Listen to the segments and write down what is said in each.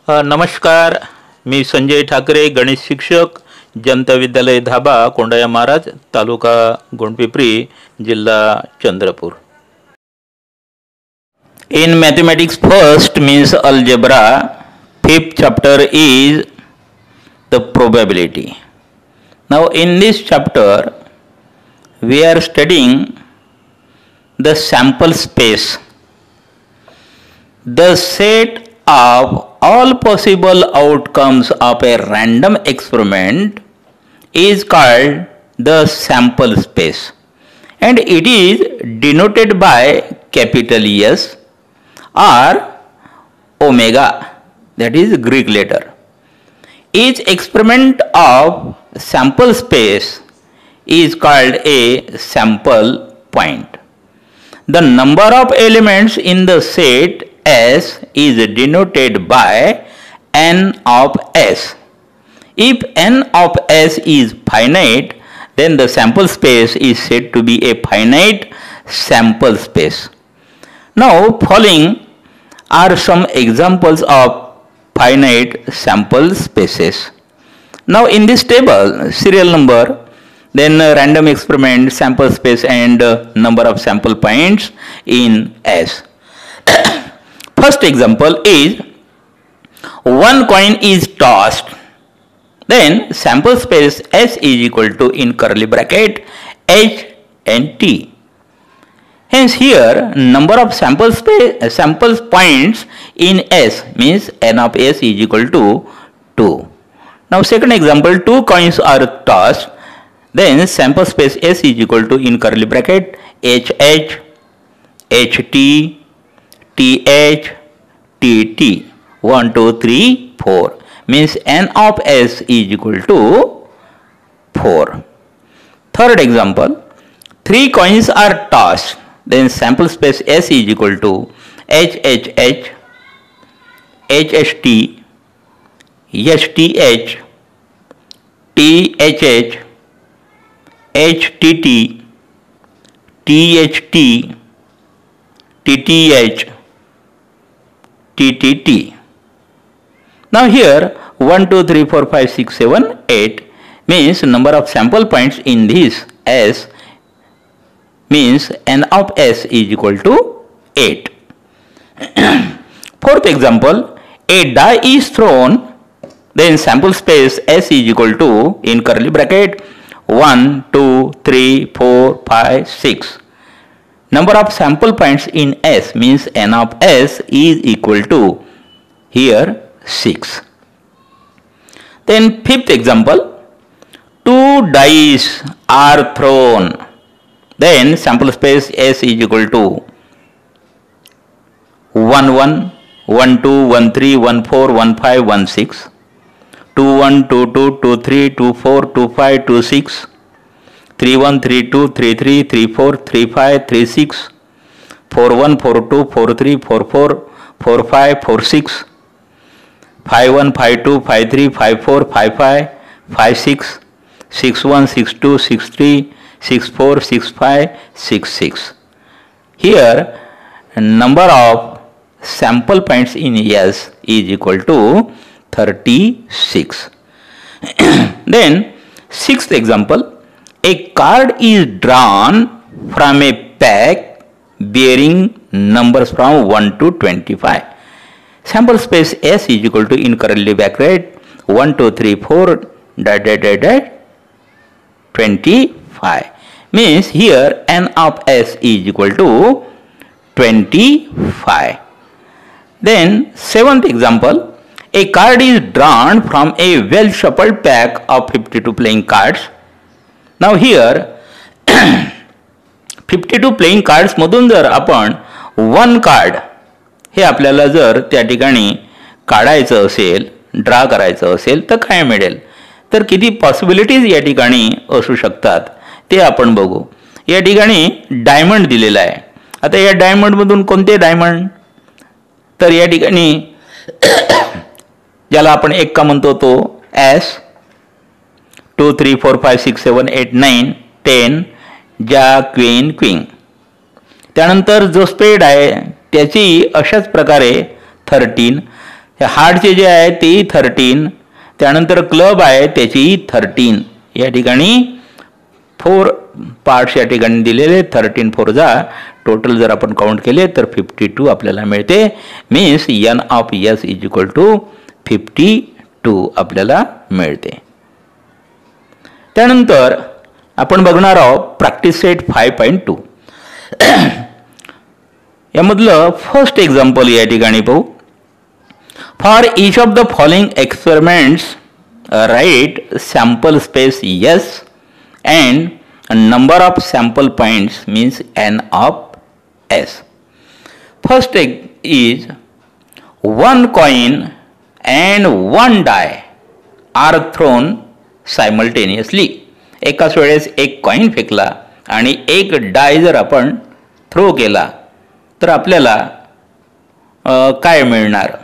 नमस्कार, मी संजय ठाकरे, गणित शिक्षक, जनता विद्यालय धाबा, कोंडाया महाराज, तालुका गोंडपिंपरी, जिल्हा Chandrapur. In mathematics first means algebra, fifth chapter is the probability. Now in this chapter we are studying the sample space. The set of all possible outcomes of a random experiment is called the sample space, and it is denoted by capital S or omega, that is Greek letter. Each experiment of sample space is called a sample point. The number of elements in the set S is denoted by n of S. If n of S is finite, then the sample space is said to be a finite sample space. Now, following are some examples of finite sample spaces. Now, in this table, serial number, then random experiment, sample space, and number of sample points in S. First example is one coin is tossed, then sample space S is equal to, in curly bracket, H and T. Hence here number of sample points in S means n of S is equal to 2. Now second example, two coins are tossed, then sample space S is equal to, in curly bracket, HH, HT, TH, TT. 1, 2, 3, 4 means n of S is equal to 4. Third example, three coins are tossed, then sample space S is equal to HHH, HHT, HTH, THH, HTT, THT, TTH, TTT. Now here 1, 2, 3, 4, 5, 6, 7, 8 means number of sample points in this S means n of S is equal to 8. Fourth example, a die is thrown, then sample space S is equal to, in curly bracket, 1, 2, 3, 4, 5, 6. Number of sample points in S means n of S is equal to, here, 6. Then fifth example, two dice are thrown, then sample space S is equal to 1, 1, 1, 2, 1, 3, 1, 4, 1, 5, 1, 6, 2, 1, 2, 2, 2, 3, 2, 4, 2, 5, 2, 6, 3, 1, 3, 2, 3, 3, 3, 4, 3, 5, 3, 6, 4, 1, 4, 2, 4, 3, 4, 4, 4, 5, 4, 6, 5, 1, 5, 2, 5, 3, 5, 4, 5, 5, 5, 6, 6, 1, 6, 2, 6, 3, 6, 4, 6, 5, 6, 6. Here number of sample points in S is equal to 36. Then sixth example, a card is drawn from a pack bearing numbers from 1 to 25. Sample space S is equal to, in curly bracket, 1, 2, 3, 4, 25. Means here n of S is equal to 25. Then seventh example, a card is drawn from a well shuffled pack of 52 playing cards. Now here 52 playing cards मधून जर आपण one card हे आपल्याला जर त्या ठिकाणी काढायचं असेल, draw करायचं असेल, तर काय मिळेल, तर किती पॉसिबिलिटीज या ठिकाणी असू शकतात ते आपण बघू. या ठिकाणी डायमंड दिलेला आहे. आता या डायमंड मधून कोणते डायमंड, तर या ठिकाणी ज्याला आपण एक का म्हणतो तो एस, 2, 3, 4, 5, 6, 7, 8, 9, 10, जॅक, क्वीन, क्वीन. त्यानंतर जो स्पेड आहे त्याची अशाच प्रकारे 13, हे हार्टचे जे आहे तेही 13, त्यानंतर क्लब आहे त्याचेही 13. या ठिकाणी 4 पार्ट्स या ठिकाणी दिलेले, 13 4 जा टोटल जर आपण काउंट केले तर 52 आपल्याला मिळते. Means n of s is equal to 52 आपल्याला मिळते. त्यानंतर आपण बघणार आहोत प्रॅक्टिस सेट 5.2. यामधलं फर्स्ट एक्झाम्पल या ठिकाणी पाहू. For each of the following experiments write sample space S and number of sample points means n of s. First is one coin and one die are thrown simultaneously. एकाच वेळेस एक coin फेकला आणि एक di जर आपण throw केला तर आपल्याला काय मिळणार.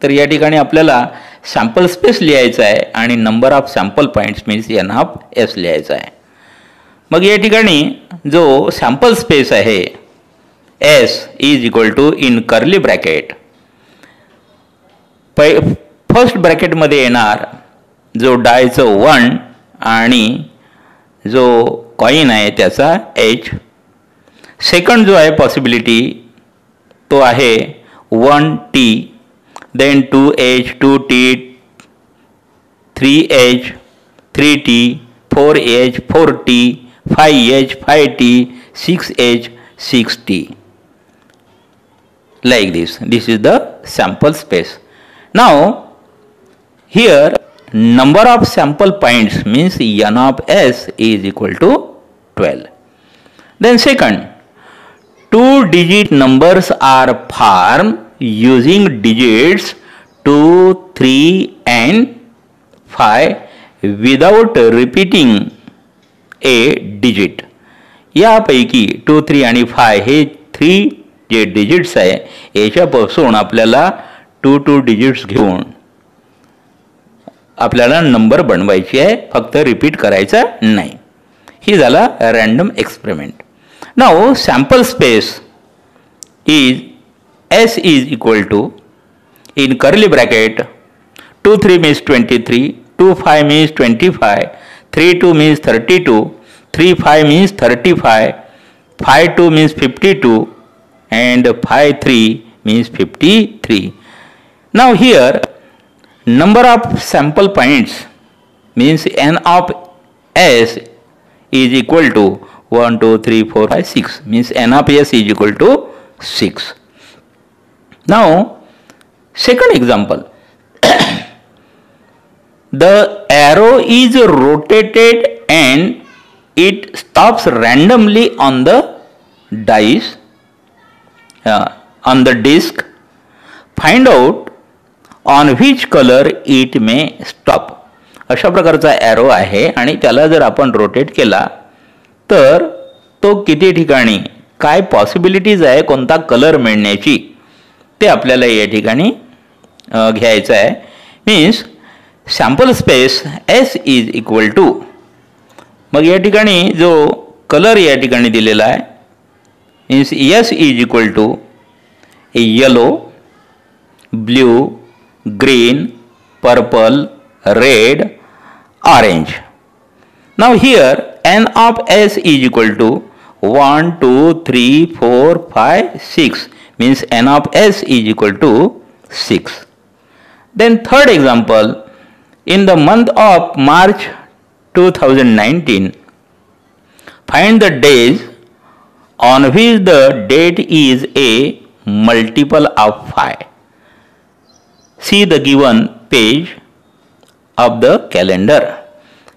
तर या ठिकाणी आपल्याला सॅम्पल स्पेस लिहायचा आहे आणि number of sample points means n of s लिहायचा आहे. मग या ठिकाणी जो सॅम्पल स्पेस आहे s is equal to in curly bracket first ब्रॅकेटमध्ये येणार जो डायचं 1 आणि जो कॉइन आहे त्याचा h. सेकंड जो आहे पॉसिबिलिटी तो आहे 1t, then 2h, 2t, 3h, 3t, 4h, 4t, 5h, 5t, 6h, 6t. Like this. This is the sample space. Now, here number of sample points means n of s is equal to 12. Then second, 2-digit numbers are formed using digits 2, 3 and 5 without repeating a digit. यापैकी 2, 3 आणि 5 हे 3 जे digits आहे याच्यापासून आपल्याला 2 digits घेऊन आपल्याला number बनवायची आहे, फक्त रिपीट करायचा नाही. ही झाला random experiment. Now sample space is S is equal to in curly bracket 2 3 means 23, 2 5 means 25, 3 2 means 32, 3 5 means 35, 5 2 means 52 and 5 3 means 53. Now here number of sample points means n of s is equal to 1 2 3 4 5 6 means n of s is equal to 6. Now, second example, the arrow is rotated and it stops randomly on the dice, on the disc. Find out on which color it may stop. अशा प्रकारचा arrow आहे आणि त्याला जर आपण rotate केला तर तो किती ठिकाणी काय पॉसिबिलिटीज आहे कोणता कलर मिळण्याची ते आपल्याला या ठिकाणी घ्यायचं आहे. Means sample space S is equal to, मग या ठिकाणी जो कलर या ठिकाणी दिलेला आहे means S is equal to yellow, blue, green, purple, red, orange. Now here n of s is equal to 1 2 3 4 5 6 means n of s is equal to 6. Then third example, in the month of March 2019, find the days on which the date is a multiple of 5. See the given page of the calendar.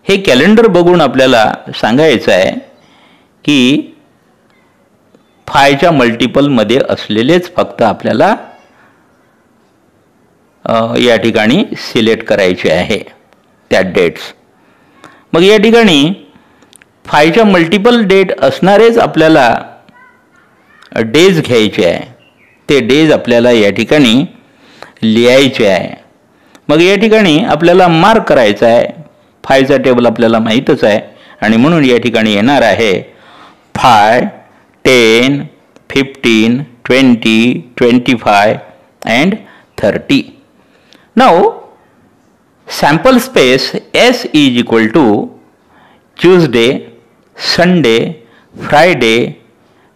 हे calendar बघून आपल्याला सांगायचं आहे की 5च्या मल्टिपलमध्ये असलेलेच फक्त आपल्याला या ठिकाणी सिलेक्ट करायचे आहे त्या डेट्स. मग या ठिकाणी 5च्या मल्टिपल डेट असणारेच आपल्याला डेज घ्यायचे आहे. ते डेज आपल्याला या ठिकाणी लिहायचे आहे. मग या ठिकाणी आपल्याला मार्क करायचा आहे. 5चा टेबल आपल्याला माहीतच आहे आणि म्हणून या ठिकाणी येणार आहे 5 10 15 20 25 and 30. Now sample space S is equal to Tuesday, Sunday, Friday,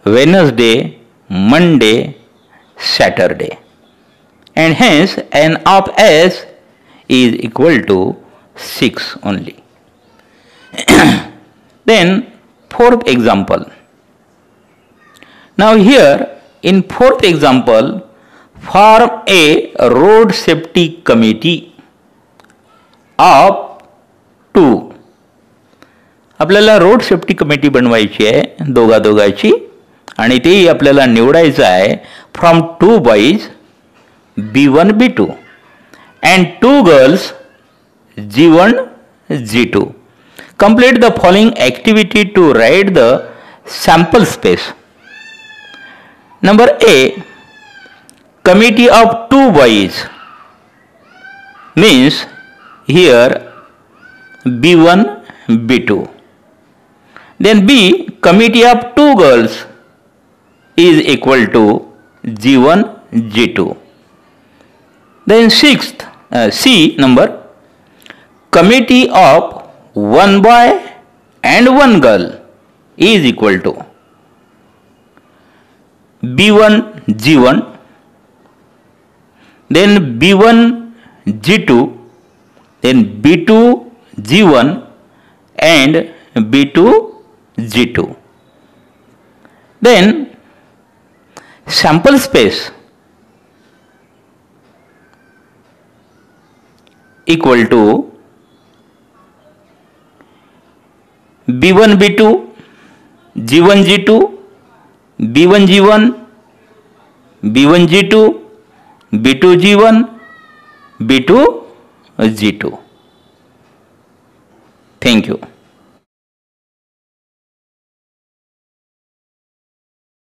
Wednesday, Monday, Saturday, and hence n of S is equal to 6 only. Then fourth example. Now here in fourth example, form a road safety committee of 2. आपल्याला road safety committee बनवायची आहे दोघाची आणि तेही आपल्याला निवडायचं आहे from 2 boys B1 B2 and 2 girls G1 G2. Complete the following activity to write the sample space. Number A, committee of 2 boys means here B1 B2. Then B, committee of 2 girls is equal to G1 G2. Then sixth, C number, committee of 1 boy and 1 girl is equal to B1 G1, then B1 G2, then B2 G1 and B2 G2. Then sample space equal to B1 B2, G1 G2, B1 G1, B1 G2, B2 G1, B2 G2. Thank you.